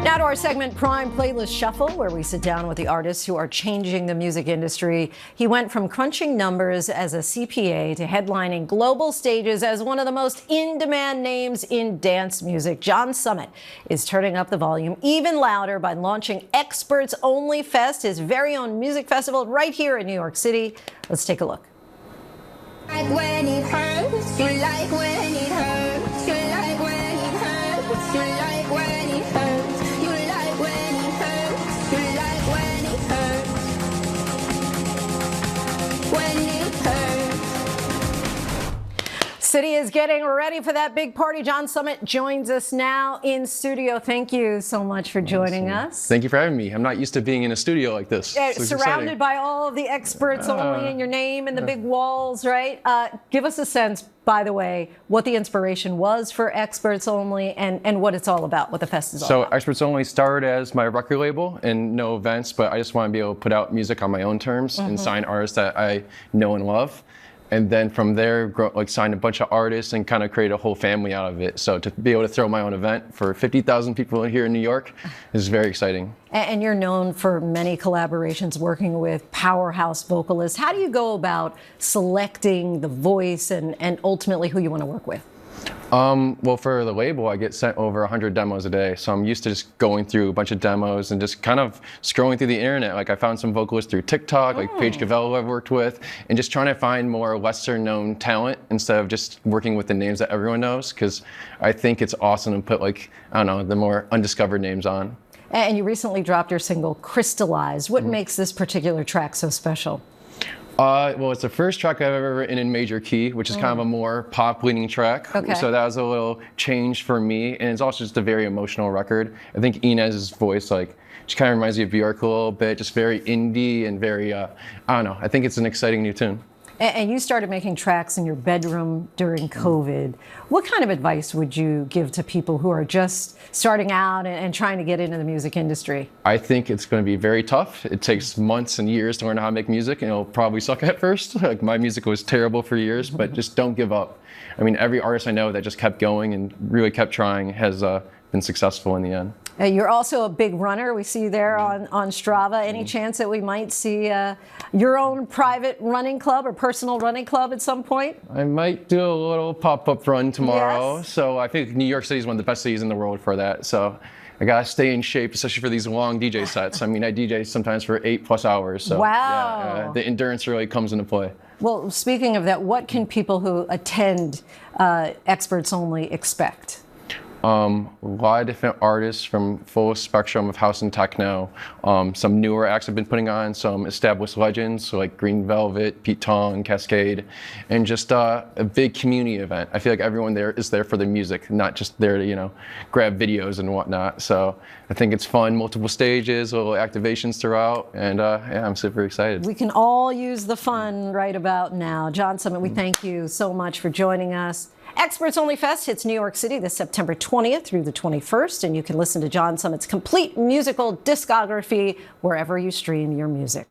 Now to our segment, Prime Playlist Shuffle, where we sit down with the artists who are changing the music industry. He went from crunching numbers as a CPA to headlining global stages as one of the most in-demand names in dance music. John Summit is turning up the volume even louder by launching Experts Only Fest, his very own music festival right here in New York City. Let's take a look. Like when it hurts, you like when it hurts, you like when it hurts, you like when it hurts, you like when it hurts, you like when it hurts, when it hurts. City is getting ready for that big party. John Summit joins us now in studio. Thank you so much for joining us. Thank you for having me. I'm not used to being in a studio like this. So surrounded by all of the experts only and your name and the big walls, right? Give us a sense, by the way, what the inspiration was for Experts Only and what it's all about, what the fest is all about. So Experts Only started as my record label and no events, but I just want to be able to put out music on my own terms and sign artists that I know and love. And then from there, sign a bunch of artists and kind of create a whole family out of it. So to be able to throw my own event for 50,000 people here in New York is very exciting. And you're known for many collaborations working with powerhouse vocalists. How do you go about selecting the voice and ultimately who you want to work with? Well, for the label, I get sent over 100 demos a day. So I'm used to just going through a bunch of demos and just kind of scrolling through the internet. Like I found some vocalists through TikTok, like Paige Gavello I've worked with, and just trying to find more lesser known talent instead of just working with the names that everyone knows. Because I think it's awesome to put the more undiscovered names on. And you recently dropped your single, Crystallized. What makes this particular track so special? Well, it's the first track I've ever written in major key, which is kind of a more pop-leaning track. Okay. So that was a little change for me, and it's also just a very emotional record. I think Inez's voice, she kind of reminds me of Bjork a little bit, just very indie and very, I think it's an exciting new tune. And you started making tracks in your bedroom during COVID. What kind of advice would you give to people who are just starting out and trying to get into the music industry? I think it's going to be very tough. It takes months and years to learn how to make music, and it'll probably suck at first. Like my music was terrible for years, but just don't give up. I mean, every artist I know that just kept going and really kept trying has been successful in the end. You're also a big runner. We see you there on Strava. Any chance that we might see your own private running club or personal running club at some point? I might do a little pop-up run tomorrow. Yes. So I think New York City is one of the best cities in the world for that. So I gotta stay in shape, especially for these long DJ sets. I mean, I DJ sometimes for 8+ hours. So wow. Yeah, the endurance really comes into play. Well, speaking of that, what can people who attend Experts Only expect? A lot of different artists from full spectrum of house and techno. Some newer acts I've been putting on, some established legends, so like Green Velvet, Pete Tong, Cascade, and just a big community event. I feel like everyone there is there for the music, not just there to, grab videos and whatnot. So I think it's fun, multiple stages, little activations throughout, and yeah, I'm super excited. We can all use the fun right about now. John Summit, we thank you so much for joining us. Experts Only Fest hits New York City this September 20th through the 21st, and you can listen to John Summit's complete musical discography wherever you stream your music.